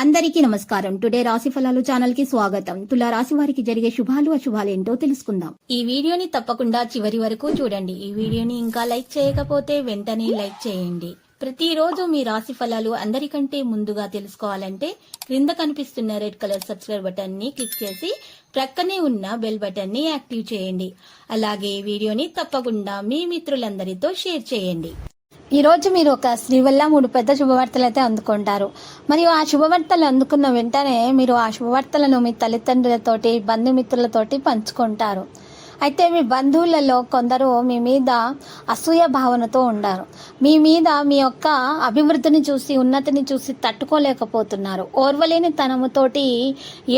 అందరికీ నమస్కారం. టుడే రాశి ఫలాలు ఛానల్ కి స్వాగతం. తులా రాశి వారికి జరిగే శుభాలు అశుభాలు ఏంటో తెలుసుకుందాం. ఈ వీడియోని తప్పకుండా చివరి వరకు చూడండి. ఈ వీడియోని ఇంకా లైక్ చేయకపోతే వెంటనే లైక్ చేయండి. ప్రతిరోజు మీ రాశి ఫలాలు అందరికంటే ముందుగా తెలుసుకోవాలంటే క్రింద కనిపిస్తున్న రెడ్ కలర్ సబ్స్క్రైబ్ బటన్ ని క్లిక్ చేసి ప్రక్కనే ఉన్న బెల్ బటన్ ని యాక్టివ్ చేయండి. అలాగే ఈ వీడియోని తప్పకుండా మీ మిత్రులందరితో షేర్ చేయండి. ఈ రోజు మీరు ఒక స్త్రీ వల్ల 3 పెద్ద శుభవార్తలు అయితే అందుకుంటారు. మరియు ఆ శుభవార్తలు అందుకున్న వెంటనే మీరు ఆ శుభవార్తలను మీ తల్లిదండ్రులతోటి బంధుమిత్రులతోటి పంచుకుంటారు. అయితే మీ బంధువులలో కొందరు మీ మీద అసూయ భావనతో ఉండారు. మీ మీద మీ యొక్క అభివృద్ధిని చూసి ఉన్నతిని చూసి తట్టుకోలేకపోతున్నారు. ఓర్వలేని తనముతోటి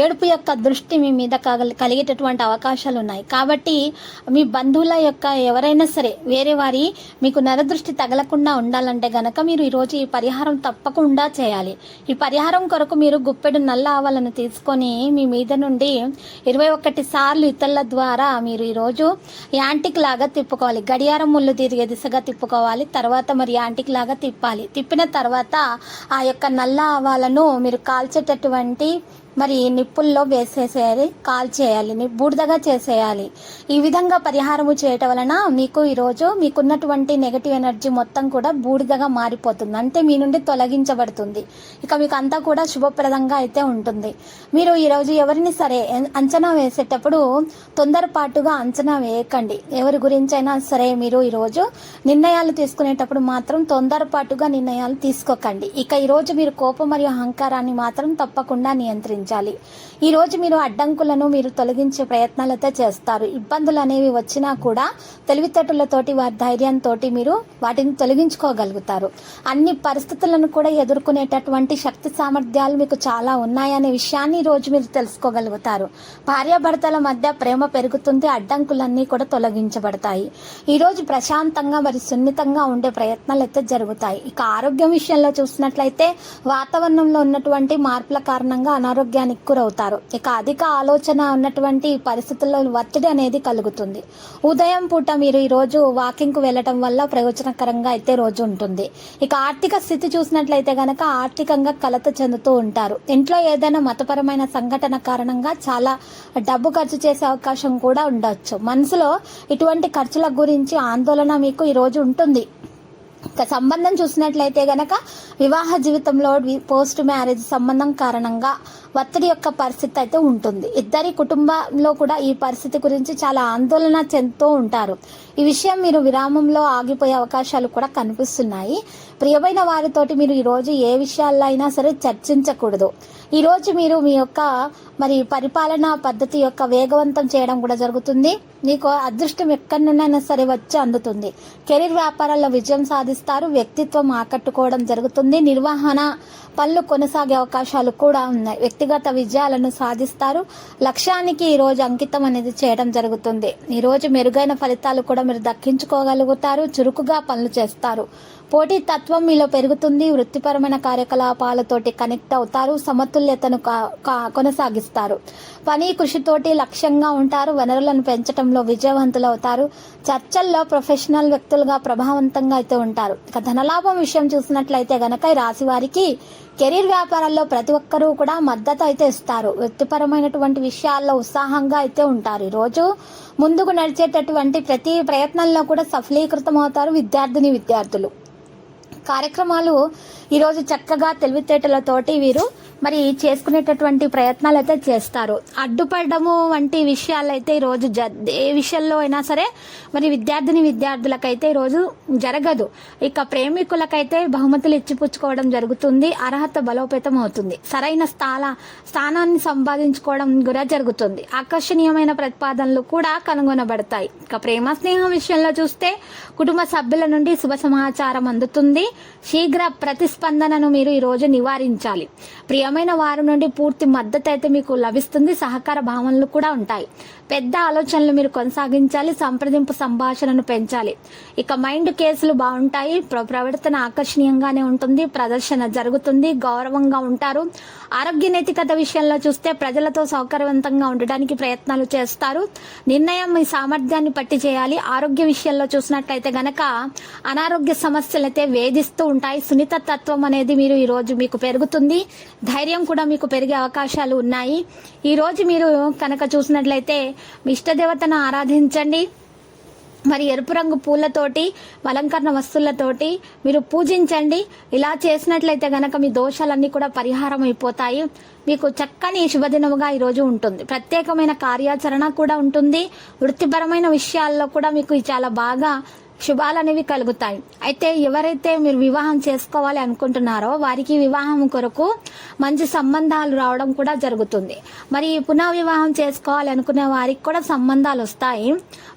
ఏడుపు యొక్క దృష్టి మీ మీద కలిగేటటువంటి అవకాశాలు ఉన్నాయి. కాబట్టి మీ బంధువుల యొక్క ఎవరైనా సరే వేరే వారి మీకు నరదృష్టి తగలకుండా ఉండాలంటే గనక మీరు ఈరోజు ఈ పరిహారం తప్పకుండా చేయాలి. ఈ పరిహారం కొరకు మీరు గుప్పెడు నల్ల ఆవాలను తీసుకొని మీ మీద నుండి 21 సార్లు ఇతరుల ద్వారా మీరు ఈరోజు యాంటిక్ లాగా తిప్పుకోవాలి. గడియారం ముళ్ళు తిరిగే దిశగా తిప్పుకోవాలి. తర్వాత మరి యాంటిక్ లాగా తిప్పాలి. తిప్పిన తర్వాత ఆ యొక్క నల్ల ఆవాలను మీరు కాల్చేటటువంటి మరి నిప్పుల్లో వేసేసేయాలి, కాల్చేయాలి, బూడిదగా చేసేయాలి. ఈ విధంగా పరిహారము చేయటం వలన మీకు ఈరోజు మీకున్నటువంటి నెగటివ్ ఎనర్జీ మొత్తం కూడా బూడిదగా మారిపోతుంది. అంటే మీ నుండి తొలగించబడుతుంది. ఇక మీకు అంతా కూడా శుభప్రదంగా అయితే ఉంటుంది. మీరు ఈరోజు ఎవరిని సరే అంచనా వేసేటప్పుడు తొందరపాటుగా అంచనా వేయకండి. ఎవరి గురించైనా సరే మీరు ఈరోజు నిర్ణయాలు తీసుకునేటప్పుడు మాత్రం తొందరపాటుగా నిర్ణయాలు తీసుకోకండి. ఇక ఈరోజు మీరు కోపం మరియు అహంకారాన్ని మాత్రం తప్పకుండా నియంత్రించాలి. ఈ రోజు మీరు అడ్డంకులను మీరు తొలగించే ప్రయత్నాలతో చేస్తారు. ఇబ్బందులు అనేవి వచ్చినా కూడా తెలివితేటలతోటి వారి ధైర్యంతో మీరు వాటిని తొలగించుకోగలుగుతారు. అన్ని పరిస్థితులను కూడా ఎదుర్కొనేటటువంటి శక్తి సామర్థ్యాలు మీకు చాలా ఉన్నాయనే విషయాన్ని ఈ రోజు మీరు తెలుసుకోగలుగుతారు. భార్యాభర్తల మధ్య ప్రేమ పెరుగుతుంది. అడ్డంకులన్నీ కూడా తొలగించబడతాయి. ఈ రోజు ప్రశాంతంగా మరి సున్నితంగా ఉండే ప్రయత్నాలు అయితే జరుగుతాయి. ఇక ఆరోగ్యం విషయంలో చూసినట్లయితే వాతావరణంలో ఉన్నటువంటి మార్పుల కారణంగా అనారోగ్యానికి గురవుతారు. ఇక అధిక ఆలోచన ఉన్నటువంటి పరిస్థితుల్లో ఒత్తిడి అనేది కలుగుతుంది. ఉదయం పూట మీరు ఈ రోజు వాకింగ్ కు వెళ్లడం వల్ల ప్రయోజనకరంగా అయితే రోజు ఉంటుంది. ఇక ఆర్థిక స్థితి చూసినట్లయితే గనక ఆర్థికంగా కలత చెందుతూ ఉంటారు. ఇంట్లో ఏదైనా మతపరమైన సంఘటన కారణంగా చాలా డబ్బు ఖర్చు చేసే అవకాశం కూడా ఉండొచ్చు. మనసులో ఇటువంటి ఖర్చుల గురించి ఆందోళన మీకు ఈ రోజు ఉంటుంది. ఇక సంబంధం చూసినట్లయితే గనక వివాహ జీవితంలో పోస్ట్ మ్యారేజ్ సంబంధం కారణంగా ఒత్తిడి యొక్క పరిస్థితి అయితే ఉంటుంది. ఇద్దరి కుటుంబంలో కూడా ఈ పరిస్థితి గురించి చాలా ఆందోళన చెందుతూ ఉంటారు. ఈ విషయం మీరు విరామంలో ఆగిపోయే అవకాశాలు కూడా కనిపిస్తున్నాయి. ప్రియమైన వారితోటి మీరు ఈరోజు ఏ విషయాల్లో అయినా సరే చర్చించకూడదు. ఈరోజు మీరు మీ యొక్క మరి పరిపాలనా పద్ధతి యొక్క వేగవంతం చేయడం కూడా జరుగుతుంది. మీకు అదృష్టం ఎక్కడి నుండైనా సరే వచ్చి అందుతుంది. కెరీర్ వ్యాపారాల్లో విజయం సాధిస్తారు. వ్యక్తిత్వం ఆకట్టుకోవడం జరుగుతుంది. నిర్వహణ పనులు కొనసాగే అవకాశాలు కూడా ఉన్నాయి. వ్యక్తిగత విజయాలను సాధిస్తారు. లక్ష్యానికి ఈ రోజు అంకితం అనేది చేయడం జరుగుతుంది. ఈ రోజు మెరుగైన ఫలితాలు కూడా మీరు దక్కించుకోగలుగుతారు. చురుకుగా పనులు చేస్తారు. పోటీ తత్వం మీలో పెరుగుతుంది. వృత్తిపరమైన కార్యకలాపాలతోటి కనెక్ట్ అవుతారు. సమతుల్యతను కొనసాగిస్తారు. పని కృషితోటి లక్ష్యంగా ఉంటారు. వనరులను పెంచడంలో విజయవంతులు అవుతారు. చర్చల్లో ప్రొఫెషనల్ వ్యక్తులుగా ప్రభావవంతంగా అయితే ఉంటారు. ఇక ధనలాభం విషయం చూసినట్లయితే గనక ఈ రాశి వారికి కెరీర్ వ్యాపారాల్లో ప్రతి ఒక్కరూ కూడా మద్దతు అయితే ఇస్తారు. వృత్తిపరమైనటువంటి విషయాల్లో ఉత్సాహంగా అయితే ఉంటారు. ఈ రోజు ముందుకు నడిచేటటువంటి ప్రతి ప్రయత్నంలో కూడా సఫలీకృతం అవుతారు విద్యార్థులు. కార్యక్రమాలు ఈరోజు చక్కగా తెలివితేటలతోటి వీరు మరి చేసుకునేటటువంటి ప్రయత్నాలు అయితే చేస్తారు. అడ్డుపడము వంటి విషయాలైతే ఈరోజు ఏ విషయంలో అయినా సరే మరి విద్యార్థులకైతే ఈరోజు జరగదు. ఇక ప్రేమికులకైతే బహుమతులు ఇచ్చిపుచ్చుకోవడం జరుగుతుంది. అర్హత బలోపేతం అవుతుంది. సరైన స్థానాన్ని సంపాదించుకోవడం కూడా జరుగుతుంది. ఆకర్షణీయమైన ప్రతిపాదనలు కూడా కనుగొనబడతాయి. ఇక ప్రేమ స్నేహం విషయంలో చూస్తే కుటుంబ సభ్యుల నుండి శుభ సమాచారం అందుతుంది. శీఘ్ర ప్రతిస్పందనను మీరు ఈ రోజు నివారించాలి. ప్రియమైన వారి నుండి పూర్తి మద్దతు అయితే మీకు లభిస్తుంది. సహకార భావనలు కూడా ఉంటాయి. పెద్ద ఆలోచనలు మీరు కొనసాగించాలి. సంప్రదింపు సంభాషణను పెంచాలి. ఇక మైండ్ కేసులు బాగుంటాయి. ప్రవర్తన ఆకర్షణీయంగానే ఉంటుంది. ప్రదర్శన జరుగుతుంది. గౌరవంగా ఉంటారు. ఆరోగ్య నైతికత విషయంలో చూస్తే ప్రజలతో సౌకర్యవంతంగా ఉండడానికి ప్రయత్నాలు చేస్తారు. నిర్ణయం మీ సామర్థ్యాన్ని పట్టి చేయాలి. ఆరోగ్య విషయంలో చూసినట్లయితే గనక అనారోగ్య సమస్యలు అయితే వేధిస్తూ ఉంటాయి. సున్నిత తత్వం అనేది మీరు ఈ రోజు మీకు పెరుగుతుంది. ధైర్యం కూడా మీకు పెరిగే అవకాశాలు ఉన్నాయి. ఈ రోజు మీరు కనుక చూసినట్లయితే మీ ఇష్టదేవతను ఆరాధించండి. మరి ఎరుపు రంగు పూలతోటి అలంకరణ వస్తువులతోటి మీరు పూజించండి. ఇలా చేసినట్లయితే గనక మీ దోషాలన్నీ కూడా పరిహారం అయిపోతాయి. మీకు చక్కని శుభదినముగా ఈరోజు ఉంటుంది. ప్రత్యేకమైన కార్యాచరణ కూడా ఉంటుంది. వృత్తిపరమైన విషయాల్లో కూడా మీకు చాలా బాగా శుభాలు అనేవి కలుగుతాయి. అయితే ఎవరైతే మీరు వివాహం చేసుకోవాలి అనుకుంటున్నారో వారికి వివాహం కొరకు మంచి సంబంధాలు రావడం కూడా జరుగుతుంది. మరి పునః వివాహం చేసుకోవాలి అనుకునే వారికి కూడా సంబంధాలు వస్తాయి.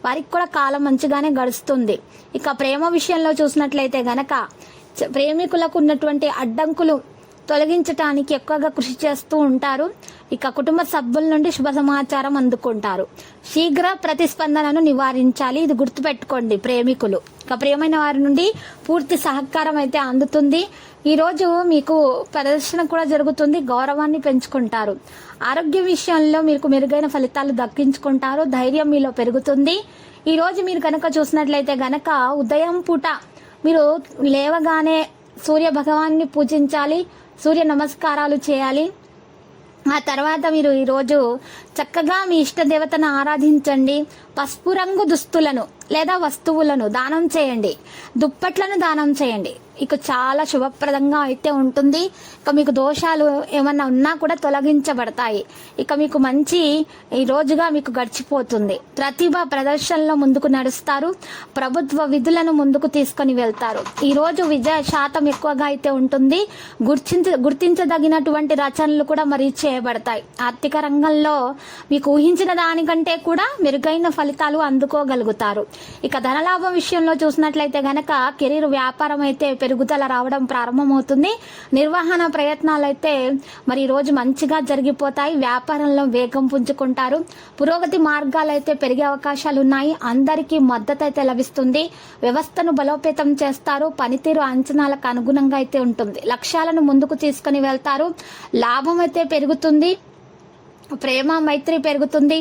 వారికి కూడా కాలం మంచిగానే గడుస్తుంది. ఇక ప్రేమ విషయంలో చూసినట్లయితే గనక ప్రేమికులకు ఉన్నటువంటి అడ్డంకులు తొలగించటానికి ఎక్కువగా కృషి చేస్తూ ఉంటారు. ఇక కుటుంబ సభ్యుల నుండి శుభ సమాచారం అందుకుంటారు. శీఘ్ర ప్రతిస్పందనను నివారించాలి. ఇది గుర్తుపెట్టుకోండి ప్రేమికులు. ఇక ప్రియమైన వారి నుండి పూర్తి సహకారం అయితే అందుతుంది. ఈ రోజు మీకు ప్రదర్శన కూడా జరుగుతుంది. గౌరవాన్ని పెంచుకుంటారు. ఆరోగ్య విషయంలో మీకు మెరుగైన ఫలితాలు దక్కించుకుంటారు. ధైర్యం మీలో పెరుగుతుంది. ఈ రోజు మీరు కనుక చూసినట్లయితే గనక ఉదయం పూట మీరు లేవగానే సూర్య భగవాన్ని పూజించాలి. సూర్య నమస్కారాలు చేయాలి. ఆ తర్వాత మీరు ఈరోజు చక్కగా మీ ఇష్ట దేవతను ఆరాధించండి. పసుపు రంగు దుస్తులను లేదా వస్తువులను దానం చేయండి. దుప్పట్లను దానం చేయండి. ఇక చాలా శుభప్రదంగా అయితే ఉంటుంది. ఇక మీకు దోషాలు ఏమన్నా ఉన్నా కూడా తొలగించబడతాయి. ఇక మీకు మంచి ఈ రోజుగా మీకు గడిచిపోతుంది. ప్రతిభ ప్రదర్శనలో ముందుకు నడుస్తారు. ప్రభుత్వ విధులను ముందుకు తీసుకొని వెళ్తారు. ఈ రోజు విజయ శాతం ఎక్కువగా అయితే ఉంటుంది. గుర్తించదగినటువంటి రచనలు కూడా మరి చేయబడతాయి. ఆర్థిక రంగంలో మీకు ఊహించిన దానికంటే కూడా మెరుగైన ఫలితాలు అందుకోగలుగుతారు. ఇక ధనలాభం విషయంలో చూసినట్లయితే గనక కెరీర్ వ్యాపారం అయితే పెరుగుదల రావడం ప్రారంభమవుతుంది. నిర్వహణ ప్రయత్నాలు అయితే మరి ఈ రోజు మంచిగా జరిగిపోతాయి. వ్యాపారంలో వేగం పుంజుకుంటారు. పురోగతి మార్గాలు అయితే పెరిగే అవకాశాలు ఉన్నాయి. అందరికీ మద్దతు అయితే లభిస్తుంది. వ్యవస్థను బలోపేతం చేస్తారు. పనితీరు అంచనాలకు అనుగుణంగా అయితే ఉంటుంది. లక్ష్యాలను ముందుకు తీసుకుని వెళ్తారు. లాభం అయితే పెరుగుతుంది. ప్రేమ మైత్రి పెరుగుతుంది.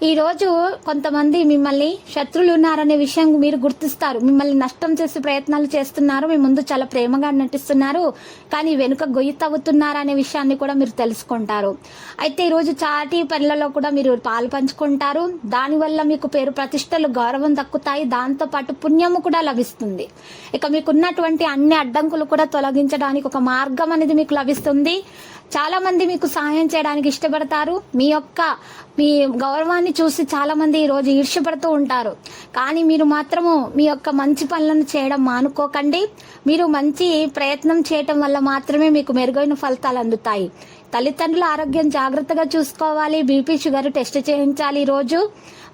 ఈ రోజు కొంతమంది మిమ్మల్ని శత్రులు ఉన్నారనే విషయం మీరు గుర్తిస్తారు. మిమ్మల్ని నష్టం చేసే ప్రయత్నాలు చేస్తున్నారు. మీ ముందు చాలా ప్రేమగా నటిస్తున్నారు, కానీ వెనుక గొయ్యి తవ్వుతున్నారు అనే విషయాన్ని కూడా మీరు తెలుసుకుంటారు. అయితే ఈ రోజు చాటి పనులలో కూడా మీరు పాలు పంచుకుంటారు. దానివల్ల మీకు పేరు ప్రతిష్టలు గౌరవం దక్కుతాయి. దాంతో పాటు పుణ్యము కూడా లభిస్తుంది. ఇక మీకున్నటువంటి అన్ని అడ్డంకులు కూడా తొలగించడానికి ఒక మార్గం అనేది మీకు లభిస్తుంది. చాలా మంది మీకు సహాయం చేయడానికి ఇష్టపడతారు. మీ గౌరవాన్ని చూసి చాలా మంది ఈ రోజు ఈర్ష్యపడుతూ ఉంటారు. కానీ మీరు మాత్రము మీ యొక్క మంచి పనులను చేయడం మానుకోకండి. మీరు మంచి ప్రయత్నం చేయటం వల్ల మాత్రమే మీకు మెరుగైన ఫలితాలు అందుతాయి. తల్లిదండ్రుల ఆరోగ్యం జాగ్రత్తగా చూసుకోవాలి. బీపీ షుగర్ టెస్ట్ చేయించాలి ఈ రోజు.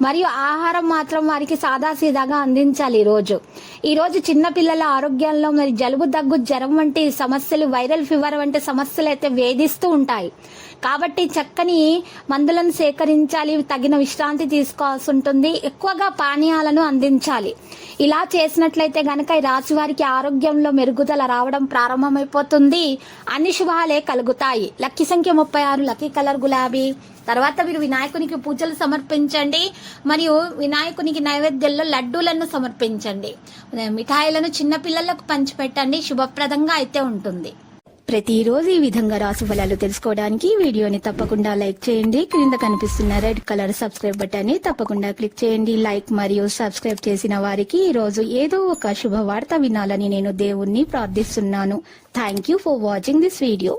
మరియు ఆహారం మాత్రం వారికి సాదాసీదాగా అందించాలి. ఈ రోజు చిన్న పిల్లల ఆరోగ్యంలో మరి జలుబు, దగ్గు, జ్వరం వంటి సమస్యలు, వైరల్ ఫీవర్ వంటి సమస్యలు అయితే వేధిస్తూ ఉంటాయి. కాబట్టి చక్కని మందులను సేకరించాలి. తగిన విశ్రాంతి తీసుకోవాల్సి ఉంటుంది. ఎక్కువగా పానీయాలను అందించాలి. ఇలా చేసినట్లయితే గనక ఈ రాశి వారికి ఆరోగ్యంలో మెరుగుదల రావడం ప్రారంభమైపోతుంది. అన్ని శుభాలే కలుగుతాయి. లక్కీ సంఖ్య 36, లక్కీ కలర్ గులాబీ. తర్వాత మీరు వినాయకునికి పూజలు సమర్పించండి. మరియు వినాయకునికి నైవేద్యంలో లడ్డూలను సమర్పించండి. మిఠాయిలను చిన్న పిల్లలకు పంచిపెట్టండి. శుభప్రదంగా అయితే ఉంటుంది. ప్రతిరోజు ఈ విధంగా రాశి ఫలాలు తెలుసుకోవడానికి వీడియోని తప్పకుండా లైక్ చేయండి. క్రింద కనిపిస్తున్న రెడ్ కలర్ సబ్స్క్రైబ్ బటన్ ని తప్పకుండా క్లిక్ చేయండి. లైక్ మరియు సబ్స్క్రైబ్ చేసిన వారికి ఈ రోజు ఏదో ఒక శుభవార్త వినాలని నేను దేవుణ్ణి ప్రార్థిస్తున్నాను. Thank you for watching this video.